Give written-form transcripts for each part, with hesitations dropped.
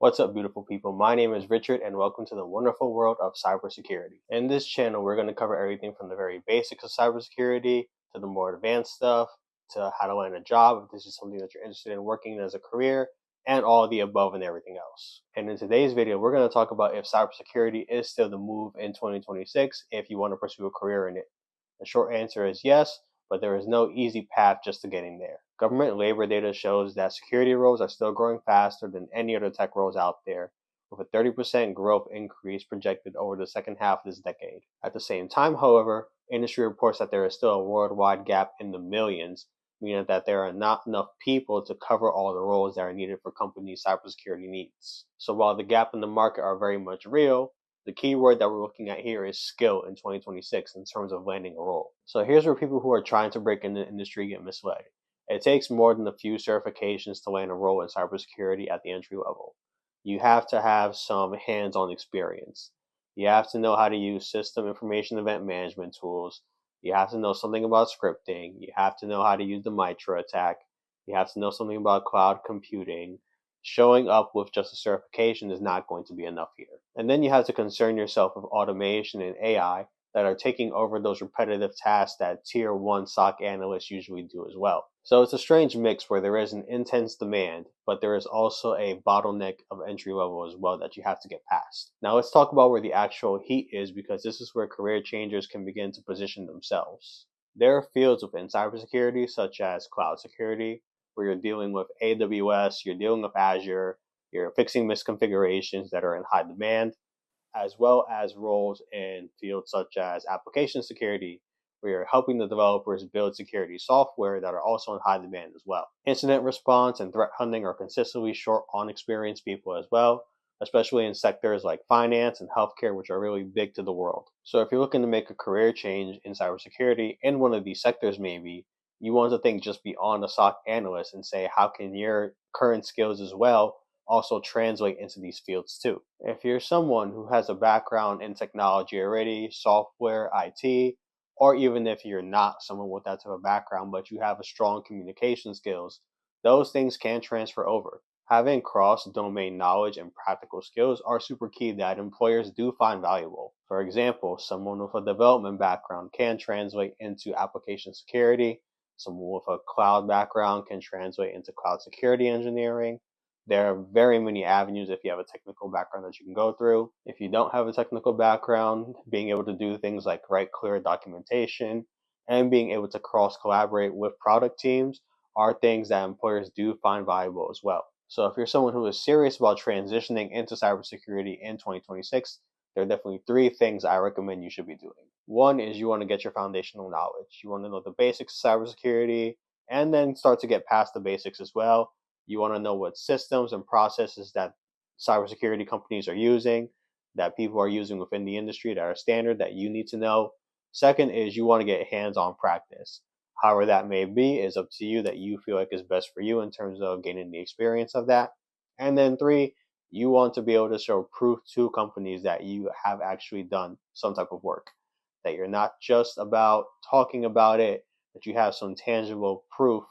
What's up, beautiful people? My name is Richard, and welcome to the wonderful world of cybersecurity. In this channel, we're going to cover everything from the very basics of cybersecurity to the more advanced stuff to how to land a job if this is something that you're interested in working in as a career, and all the above and everything else. And in today's video, we're going to talk about if cybersecurity is still the move in 2026 if you want to pursue a career in it. The short answer is yes, but there is no easy path just to getting there. Government labor data shows that security roles are still growing faster than any other tech roles out there, with a 30% growth increase projected over the second half of this decade. At the same time, however, industry reports that there is still a worldwide gap in the millions, meaning that there are not enough people to cover all the roles that are needed for companies' cybersecurity needs. So while the gap in the market are very much real, the key word that we're looking at here is skill in 2026 in terms of landing a role. So here's where people who are trying to break into the industry get misled. It takes more than a few certifications to land a role in cybersecurity at the entry level. You have to have some hands-on experience. You have to know how to use system information event management tools. You have to know something about scripting. You have to know how to use the Mitra attack. You have to know something about cloud computing. Showing up with just a certification is not going to be enough here. And then you have to concern yourself with automation and AI that are taking over those repetitive tasks that tier 1 SOC analysts usually do as well. So it's a strange mix where there is an intense demand, but there is also a bottleneck of entry level as well that you have to get past. Now let's talk about where the actual heat is, because this is where career changers can begin to position themselves. There are fields within cybersecurity such as cloud security, where you're dealing with AWS, you're dealing with Azure, you're fixing misconfigurations that are in high demand, as well as roles in fields such as application security, where you're helping the developers build security software that are also in high demand as well. Incident response and threat hunting are consistently short on experienced people as well, especially in sectors like finance and healthcare, which are really big to the world. So if you're looking to make a career change in cybersecurity in one of these sectors maybe, you want to think just beyond a SOC analyst and say, how can your current skills as well also translate into these fields too? If you're someone who has a background in technology already, software, IT, or even if you're not someone with that type of background, but you have a strong communication skills, those things can transfer over. Having cross-domain knowledge and practical skills are super key that employers do find valuable. For example, someone with a development background can translate into application security. Someone with a cloud background can translate into cloud security engineering. There are very many avenues if you have a technical background that you can go through. If you don't have a technical background, being able to do things like write clear documentation and being able to cross collaborate with product teams are things that employers do find valuable as well. So if you're someone who is serious about transitioning into cybersecurity in 2026, there are definitely 3 things I recommend you should be doing. One is you want to get your foundational knowledge. You want to know the basics of cybersecurity and then start to get past the basics as well. You want to know what systems and processes that cybersecurity companies are using, that people are using within the industry that are standard that you need to know. Second is you want to get hands-on practice. However that may be is up to you, that you feel like is best for you in terms of gaining the experience of that. And then 3, you want to be able to show proof to companies that you have actually done some type of work, that you're not just about talking about it, that you have some tangible proof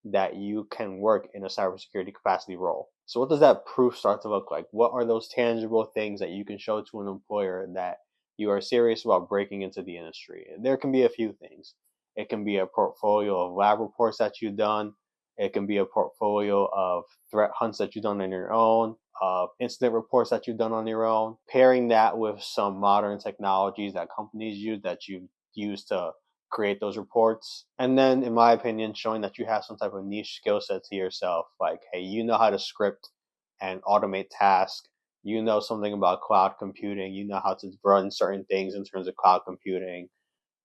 that you can work in a cybersecurity capacity role. So what does that proof start to look like? What are those tangible things that you can show to an employer that you are serious about breaking into the industry? And there can be a few things. It can be a portfolio of lab reports that you've done. It can be a portfolio of threat hunts that you've done on your own, of incident reports that you've done on your own, pairing that with some modern technologies that companies use that you've used to create those reports. And then, in my opinion, showing that you have some type of niche skill set to yourself. Like, hey, you know how to script and automate tasks. You know something about cloud computing. You know how to run certain things in terms of cloud computing.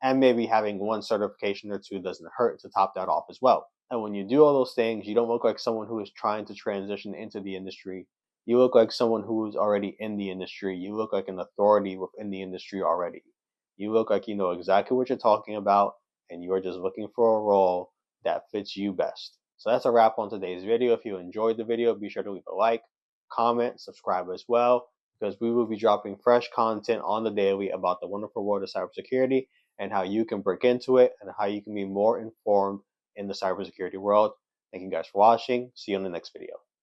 And maybe having one certification or 2 doesn't hurt to top that off as well. And when you do all those things, you don't look like someone who is trying to transition into the industry. You look like someone who is already in the industry. You look like an authority within the industry already. You look like you know exactly what you're talking about, and you are just looking for a role that fits you best. So that's a wrap on today's video. If you enjoyed the video, be sure to leave a like, comment, subscribe as well, because we will be dropping fresh content on the daily about the wonderful world of cybersecurity and how you can break into it and how you can be more informed in the cybersecurity world. Thank you guys for watching. See you in the next video.